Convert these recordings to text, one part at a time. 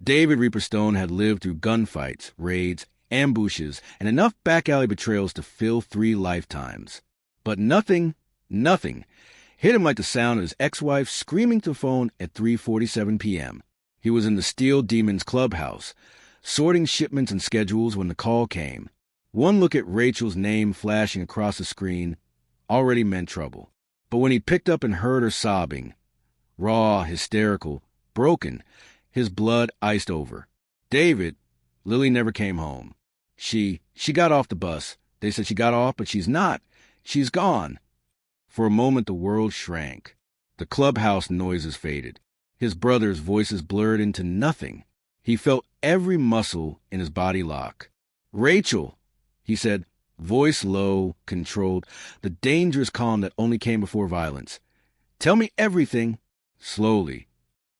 David Reaper Stone had lived through gunfights, raids, ambushes, and enough back-alley betrayals to fill 3 lifetimes. But nothing hit him like the sound of his ex-wife screaming to the phone at 3:47 p.m. He was in the Steel Demons clubhouse, sorting shipments and schedules when the call came. One look at Rachel's name flashing across the screen already meant trouble. But when he picked up and heard her sobbing, raw, hysterical, broken, his blood iced over. David, Lily never came home. She got off the bus. They said she got off, but she's not. She's gone. For a moment, the world shrank. The clubhouse noises faded. His brother's voices blurred into nothing. He felt every muscle in his body lock. "Rachel," he said, voice low, controlled, the dangerous calm that only came before violence. "Tell me everything." Slowly.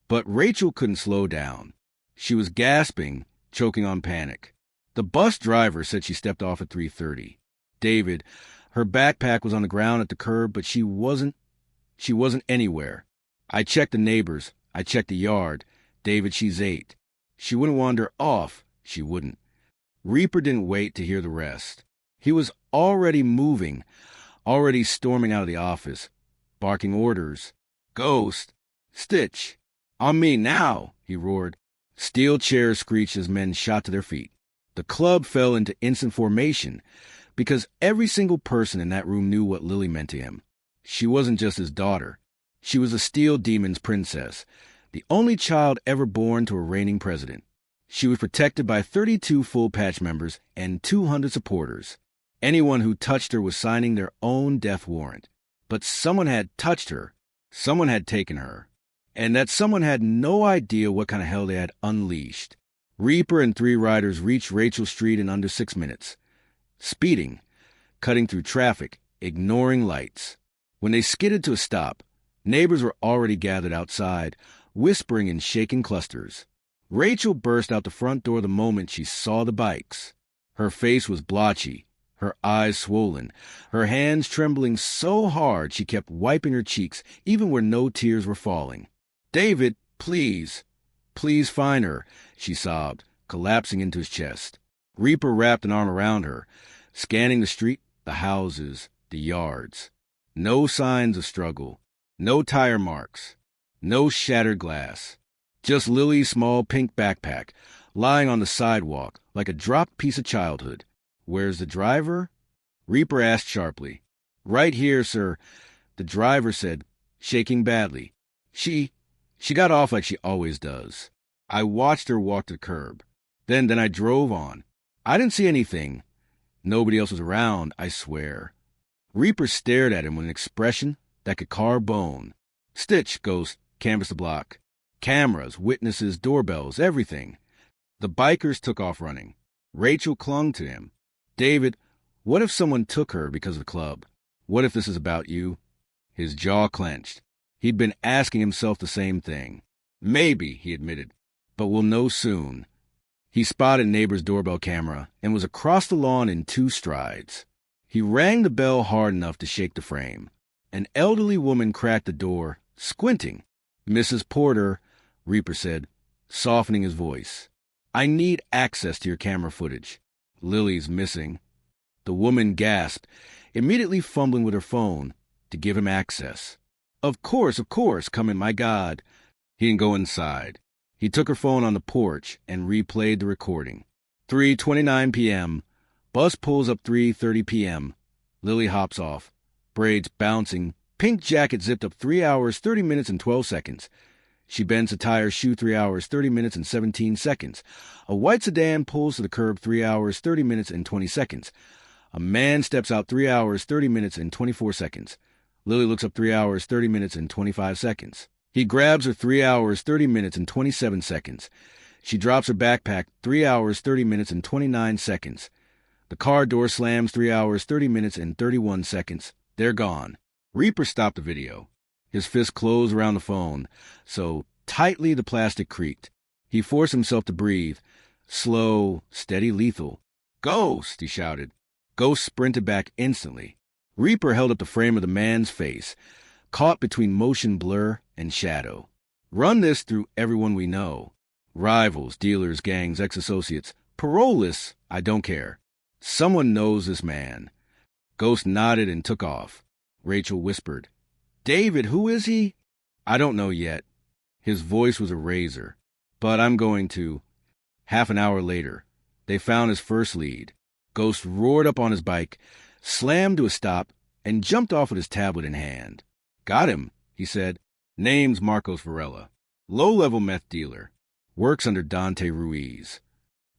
But Rachel couldn't slow down. She was gasping, choking on panic. The bus driver said she stepped off at 3:30. David, her backpack was on the ground at the curb, but she wasn't anywhere. "I checked the neighbors. I checked the yard. David, she's 8. She wouldn't wander off. She wouldn't." Reaper didn't wait to hear the rest. He was already moving, already storming out of the office, barking orders. "Ghost! Stitch! On me now!" he roared. Steel chairs screeched as men shot to their feet. The club fell into instant formation because every single person in that room knew what Lily meant to him. She wasn't just his daughter. She was a Steel Demon's princess, the only child ever born to a reigning president. She was protected by 32 full patch members and 200 supporters. Anyone who touched her was signing their own death warrant. But someone had touched her. Someone had taken her. And that someone had no idea what kind of hell they had unleashed. Reaper and 3 riders reached Rachel Street in under 6 minutes. Speeding, cutting through traffic, ignoring lights. When they skidded to a stop, neighbors were already gathered outside, whispering in shaking clusters. Rachel burst out the front door the moment she saw the bikes. Her face was blotchy, her eyes swollen, her hands trembling so hard she kept wiping her cheeks even where no tears were falling. "David, please find her," she sobbed, collapsing into his chest. Reaper wrapped an arm around her, scanning the street, the houses, the yards. No signs of struggle, no tire marks, no shattered glass. Just Lily's small pink backpack, lying on the sidewalk like a dropped piece of childhood. "Where's the driver?" Reaper asked sharply. "Right here, sir," the driver said, shaking badly. She got off like she always does. I watched her walk to the curb. Then I drove on. I didn't see anything. Nobody else was around, I swear." Reaper stared at him with an expression that could carve bone. "Stitch, Ghost, canvass the block. Cameras, witnesses, doorbells, everything." The bikers took off running. Rachel clung to him. "David, what if someone took her because of the club? What if this is about you?" His jaw clenched. He'd been asking himself the same thing. "Maybe," he admitted, "but we'll know soon." He spotted neighbor's doorbell camera and was across the lawn in 2 strides. He rang the bell hard enough to shake the frame. An elderly woman cracked the door, squinting. "Mrs. Porter," Reaper said, softening his voice, "I need access to your camera footage. Lily's missing." The woman gasped, immediately fumbling with her phone to give him access. Of course, come in, my God." He didn't go inside. He took her phone on the porch and replayed the recording. 3:29 p.m. Bus pulls up 3:30 p.m. Lily hops off. Braids bouncing. Pink jacket zipped up 3 hours, 30 minutes, and 12 seconds. She bends a tire shoe 3 hours, 30 minutes, and 17 seconds. A white sedan pulls to the curb 3 hours, 30 minutes, and 20 seconds. A man steps out 3 hours, 30 minutes, and 24 seconds. Lily looks up 3 hours, 30 minutes, and 25 seconds. He grabs her 3 hours, 30 minutes, and 27 seconds. She drops her backpack 3 hours, 30 minutes, and 29 seconds. The car door slams 3 hours, 30 minutes, and 31 seconds. They're gone. Reaper stopped the video. His fist closed around the phone, so tightly the plastic creaked. He forced himself to breathe. Slow, steady, lethal. "Ghost!" he shouted. Ghost sprinted back instantly. Reaper held up the frame of the man's face, caught between motion blur and shadow. "Run this through everyone we know." Rivals, dealers, gangs, ex-associates, parole lists, I don't care. Someone knows this man. Ghost nodded and took off. Rachel whispered, David, who is he? I don't know yet. His voice was a razor. But I'm going to. Half an hour later, they found his first lead. Ghost roared up on his bike, slammed to a stop, and jumped off with his tablet in hand. Got him, he said. Name's Marcos Varela. Low-level meth dealer. Works under Dante Ruiz.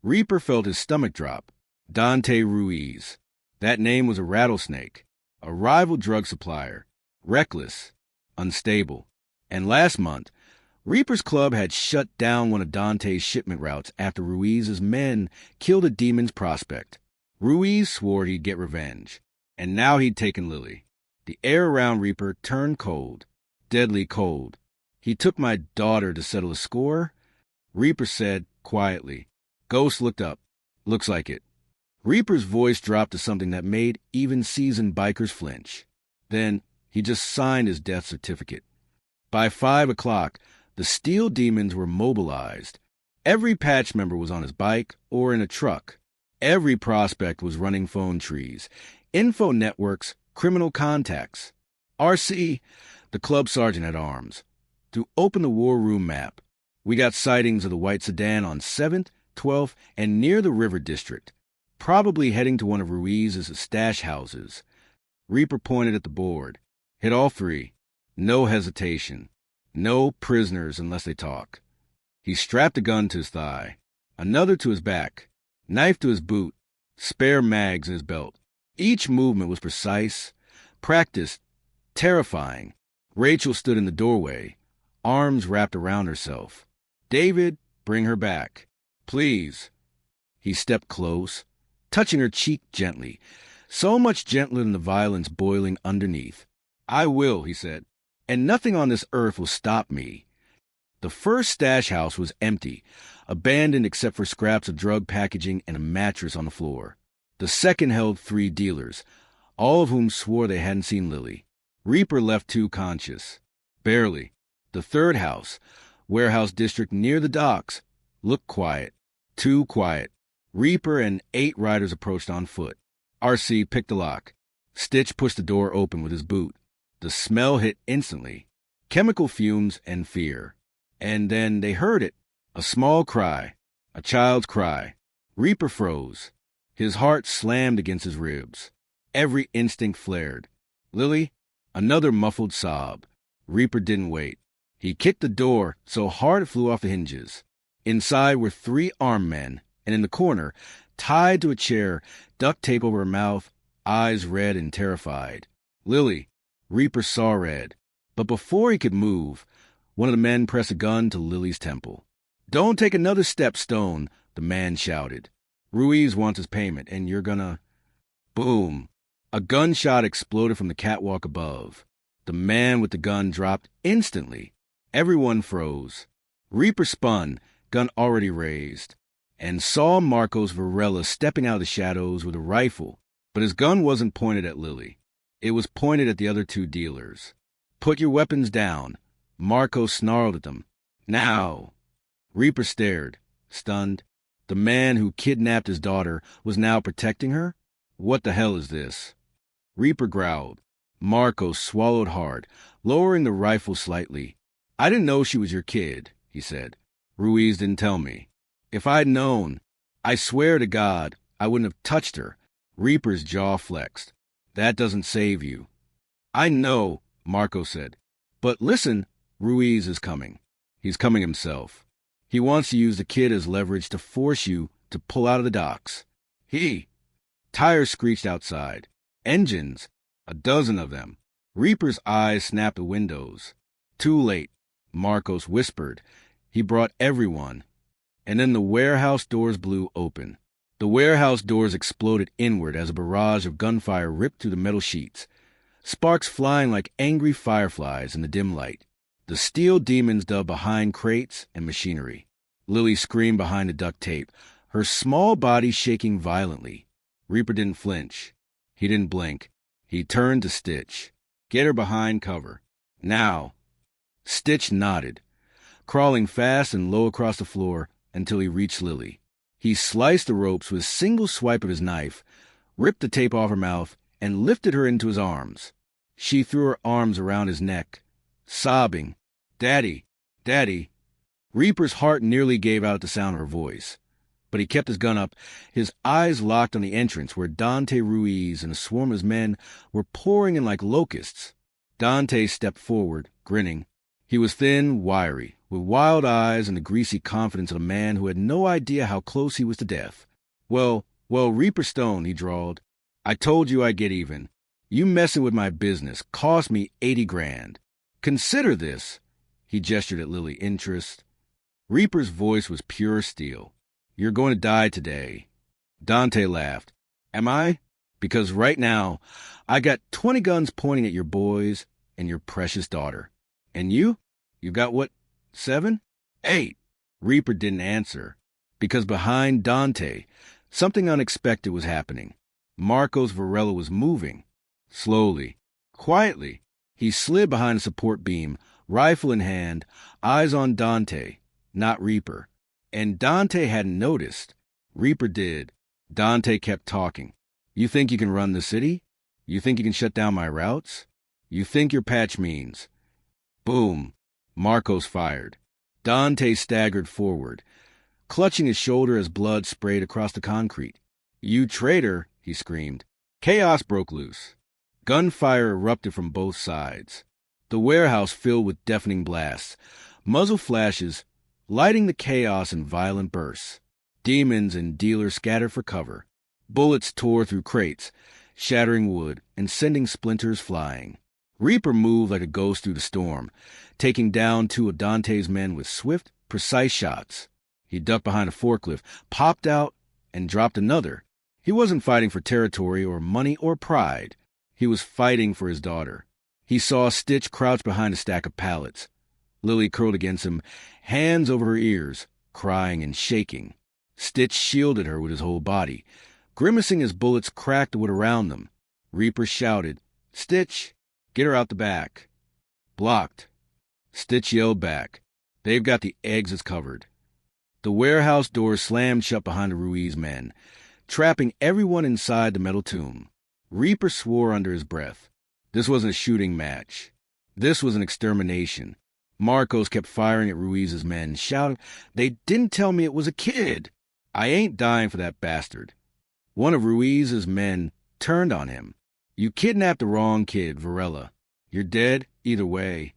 Reaper felt his stomach drop. Dante Ruiz. That name was a rattlesnake. A rival drug supplier. Reckless. Unstable. And last month, Reaper's club had shut down one of Dante's shipment routes after Ruiz's men killed a demon's prospect. Ruiz swore he'd get revenge. And now he'd taken Lily. The air around Reaper turned cold. Deadly cold. He took my daughter to settle a score? Reaper said, quietly. Ghost looked up. Looks like it. Reaper's voice dropped to something that made even seasoned bikers flinch. Then he just signed his death certificate. By 5 o'clock, the steel demons were mobilized. Every patch member was on his bike or in a truck. Every prospect was running phone trees, info networks, criminal contacts. RC, the club sergeant at arms, to open the war room map. We got sightings of the white sedan on 7th, 12th, and near the River District, probably heading to one of Ruiz's stash houses. Reaper pointed at the board. Hit all 3. No hesitation. No prisoners unless they talk. He strapped a gun to his thigh, another to his back, knife to his boot, spare mags in his belt. Each movement was precise, practiced, terrifying. Rachel stood in the doorway, arms wrapped around herself. David, bring her back. Please. He stepped close, touching her cheek gently, so much gentler than the violence boiling underneath. I will, he said, and nothing on this earth will stop me. The first stash house was empty, abandoned except for scraps of drug packaging and a mattress on the floor. The second held 3 dealers, all of whom swore they hadn't seen Lily. Reaper left 2 conscious. Barely. The third house, warehouse district near the docks, looked quiet. Too quiet. Reaper and 8 riders approached on foot. RC picked the lock. Stitch pushed the door open with his boot. The smell hit instantly. Chemical fumes and fear. And then they heard it. A small cry. A child's cry. Reaper froze. His heart slammed against his ribs. Every instinct flared. Lily? Another muffled sob. Reaper didn't wait. He kicked the door so hard it flew off the hinges. Inside were 3 armed men, and in the corner, tied to a chair, duct tape over her mouth, eyes red and terrified. Lily. Reaper saw red. But before he could move, one of the men pressed a gun to Lily's temple. Don't take another step, Stone, the man shouted. Ruiz wants his payment, and you're gonna... Boom. A gunshot exploded from the catwalk above. The man with the gun dropped instantly. Everyone froze. Reaper spun, gun already raised, and saw Marcos Varela stepping out of the shadows with a rifle. But his gun wasn't pointed at Lily. It was pointed at the other 2 dealers. Put your weapons down. Marcos snarled at them. Now. Reaper stared, stunned. The man who kidnapped his daughter was now protecting her? What the hell is this? Reaper growled. Marcos swallowed hard, lowering the rifle slightly. I didn't know she was your kid, he said. Ruiz didn't tell me. If I'd known, I swear to God, I wouldn't have touched her. Reaper's jaw flexed. That doesn't save you. I know, Marcos said. But listen, Ruiz is coming. He's coming himself. He wants to use the kid as leverage to force you to pull out of the docks. Tires screeched outside. Engines. 12 of them. Reaper's eyes snapped the windows. Too late, Marcos whispered. He brought everyone. And then the warehouse doors blew open. The warehouse doors exploded inward as a barrage of gunfire ripped through the metal sheets, sparks flying like angry fireflies in the dim light. The steel demons dug behind crates and machinery. Lily screamed behind the duct tape, her small body shaking violently. Reaper didn't flinch. He didn't blink. He turned to Stitch. Get her behind cover. Now. Stitch nodded. crawling fast and low across the floor until he reached Lily. He sliced the ropes with a single swipe of his knife, ripped the tape off her mouth, and lifted her into his arms. She threw her arms around his neck, sobbing, "Daddy, Daddy." Reaper's heart nearly gave out at the sound of her voice, but he kept his gun up, his eyes locked on the entrance where Dante Ruiz and a swarm of his men were pouring in like locusts. Dante stepped forward, grinning. He was thin, wiry, with wild eyes and the greasy confidence of a man who had no idea how close he was to death. Well, Reaper Stone," he drawled. "I told you I'd get even. You messing with my business cost me 80 grand. Consider this." He gestured at Lily, interest. Reaper's voice was pure steel. "You're going to die today." Dante laughed. "Am I? Because right now, I got 20 guns pointing at your boys and your precious daughter. And you? You've got what, 7? 8. Reaper didn't answer, because behind Dante, something unexpected was happening. Marcos Varela was moving. Slowly, quietly, he slid behind a support beam, rifle in hand, eyes on Dante, not Reaper. And Dante hadn't noticed. Reaper did. Dante kept talking. "You think you can run the city? You think you can shut down my routes? You think your patch means..." Boom. Marcos fired. Dante staggered forward, clutching his shoulder as blood sprayed across the concrete. "You traitor," he screamed. Chaos broke loose. Gunfire erupted from both sides. The warehouse filled with deafening blasts, muzzle flashes, lighting the chaos in violent bursts. Demons and dealers scattered for cover. Bullets tore through crates, shattering wood and sending splinters flying. Reaper moved like a ghost through the storm, taking down 2 of Dante's men with swift, precise shots. He ducked behind a forklift, popped out, and dropped another. He wasn't fighting for territory or money or pride. He was fighting for his daughter. He saw Stitch crouch behind a stack of pallets. Lily curled against him, hands over her ears, crying and shaking. Stitch shielded her with his whole body, grimacing as bullets cracked the wood around them. Reaper shouted, "Stitch, get her out the back." Blocked. Stitch yelled back, "They've got the exits covered." The warehouse doors slammed shut behind the Ruiz men, trapping everyone inside the metal tomb. Reaper swore under his breath. This wasn't a shooting match. This was an extermination. Marcos kept firing at Ruiz's men, shouting, "They didn't tell me it was a kid. I ain't dying for that bastard." One of Ruiz's men turned on him. "You kidnapped the wrong kid, Varela. You're dead either way."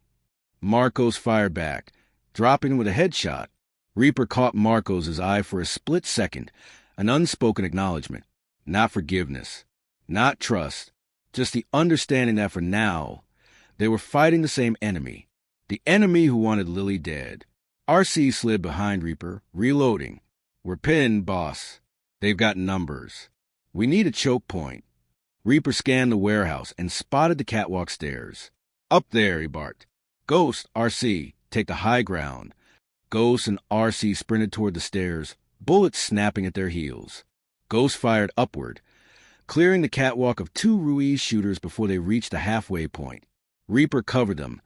Marcos fired back, dropping him with a headshot. Reaper caught Marcos' eye for a split second, an unspoken acknowledgement. Not forgiveness, not trust, just the understanding that for now, they were fighting the same enemy, the enemy who wanted Lily dead. RC slid behind Reaper, reloading. "We're pinned, boss. They've got numbers. We need a choke point." Reaper scanned the warehouse and spotted the catwalk stairs. "Up there," he barked. "Ghost, RC, take the high ground." Ghost and RC sprinted toward the stairs, bullets snapping at their heels. Ghost fired upward, clearing the catwalk of 2 Ruiz shooters before they reached the halfway point. Reaper covered them,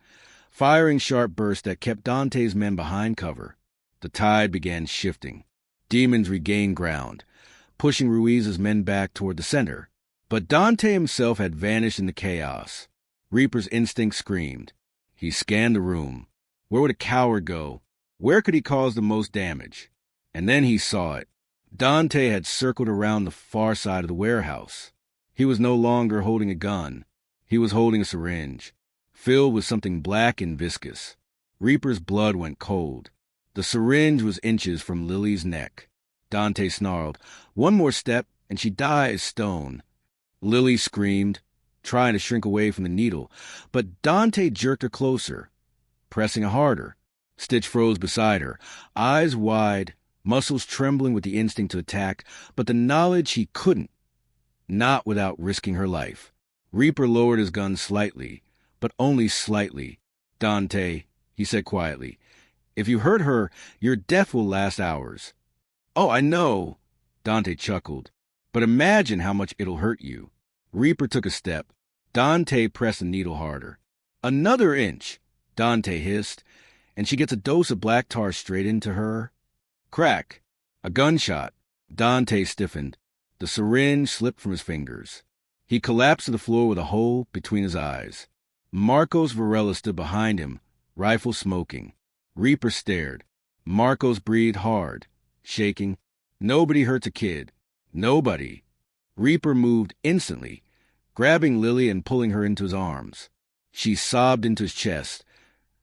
firing sharp bursts that kept Dante's men behind cover. The tide began shifting. Demons regained ground, pushing Ruiz's men back toward the center. But Dante himself had vanished in the chaos. Reaper's instinct screamed. He scanned the room. Where would a coward go? Where could he cause the most damage? And then he saw it. Dante had circled around the far side of the warehouse. He was no longer holding a gun. He was holding a syringe, filled with something black and viscous. Reaper's blood went cold. The syringe was inches from Lily's neck. Dante snarled, "One more step, and she dies stone." Lily screamed, trying to shrink away from the needle, but Dante jerked her closer, pressing her harder. Stitch froze beside her, eyes wide, muscles trembling with the instinct to attack, but the knowledge he couldn't, not without risking her life. Reaper lowered his gun slightly, but only slightly. "Dante," he said quietly, "if you hurt her, your death will last hours." "Oh, I know," Dante chuckled, "but imagine how much it'll hurt you." Reaper took a step. Dante pressed the needle harder. "Another inch," Dante hissed, and she gets a dose of black tar straight into her. Crack. A gunshot. Dante stiffened. The syringe slipped from his fingers. He collapsed to the floor with a hole between his eyes. Marcos Varela stood behind him, rifle smoking. Reaper stared. Marcos breathed hard, shaking. Nobody hurts a kid. Nobody. Reaper moved instantly, grabbing Lily and pulling her into his arms. She sobbed into his chest,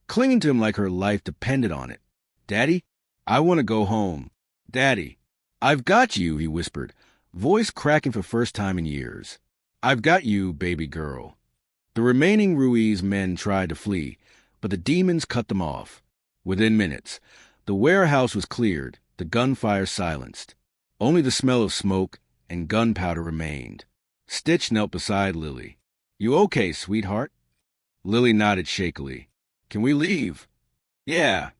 clinging to him like her life depended on it. "Daddy, I want to go home. Daddy." "I've got you," he whispered, voice cracking for the first time in years. "I've got you, baby girl." The remaining Ruiz men tried to flee, but the demons cut them off. Within minutes, the warehouse was cleared, the gunfire silenced. Only the smell of smoke and gunpowder remained. Stitch knelt beside Lily. "You okay, sweetheart?" Lily nodded shakily. "Can we leave?" "Yeah,"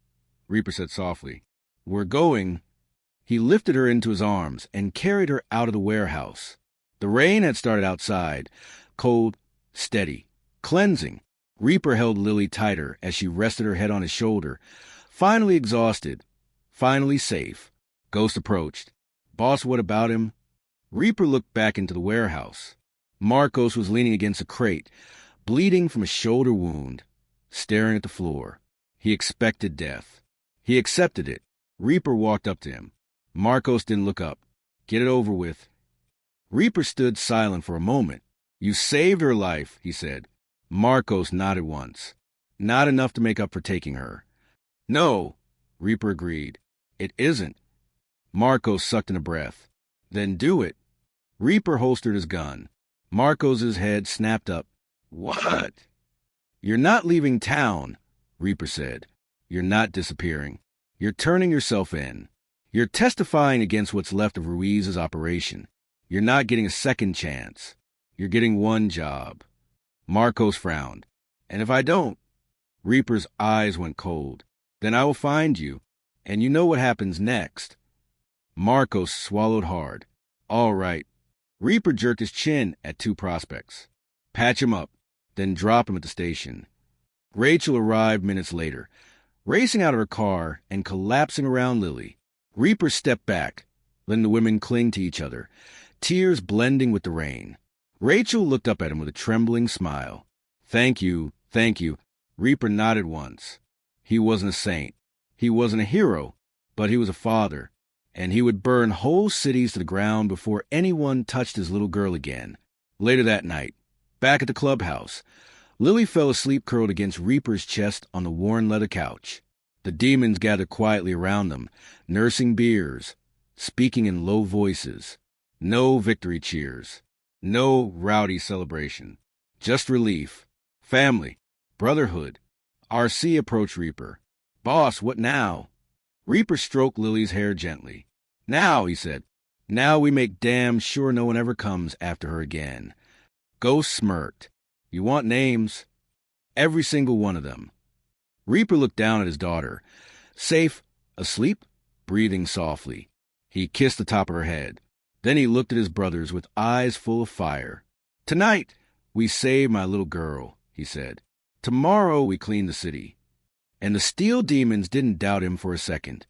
Reaper said softly. "We're going." He lifted her into his arms and carried her out of the warehouse. The rain had started outside, cold, steady, cleansing. Reaper held Lily tighter as she rested her head on his shoulder. Finally exhausted, finally safe, Ghost approached. "Boss, what about him?" Reaper looked back into the warehouse. Marcos was leaning against a crate, bleeding from a shoulder wound, staring at the floor. He expected death. He accepted it. Reaper walked up to him. Marcos didn't look up. "Get it over with." Reaper stood silent for a moment. "You saved her life," he said. Marcos nodded once. "Not enough to make up for taking her." "No," Reaper agreed. "It isn't." Marcos sucked in a breath. "Then do it." Reaper holstered his gun. Marcos's head snapped up. "What?" "You're not leaving town," Reaper said. "You're not disappearing. You're turning yourself in. You're testifying against what's left of Ruiz's operation. You're not getting a second chance. You're getting one job." Marcos frowned. "And if I don't?" Reaper's eyes went cold. "Then I will find you, and you know what happens next." Marcos swallowed hard. "All right." Reaper jerked his chin at two prospects. "Patch him up, then drop him at the station." Rachel arrived minutes later, racing out of her car and collapsing around Lily. Reaper stepped back, letting the women cling to each other, tears blending with the rain. Rachel looked up at him with a trembling smile. Thank you. Reaper nodded once. He wasn't a saint. He wasn't a hero, but he was a father, and he would burn whole cities to the ground before anyone touched his little girl again. Later that night, back at the clubhouse, Lily fell asleep curled against Reaper's chest on the worn leather couch. The demons gathered quietly around them, nursing beers, speaking in low voices. No victory cheers. No rowdy celebration. Just relief. Family. Brotherhood. RC approached Reaper. "Boss, what now?" Reaper stroked Lily's hair gently. "Now," he said. "Now we make damn sure no one ever comes after her again." Ghost smirked. "You want names?" "Every single one of them." Reaper looked down at his daughter. Safe, asleep, breathing softly. He kissed the top of her head. Then he looked at his brothers with eyes full of fire. "Tonight, we save my little girl," he said. "Tomorrow, we clean the city." And the steel demons didn't doubt him for a second.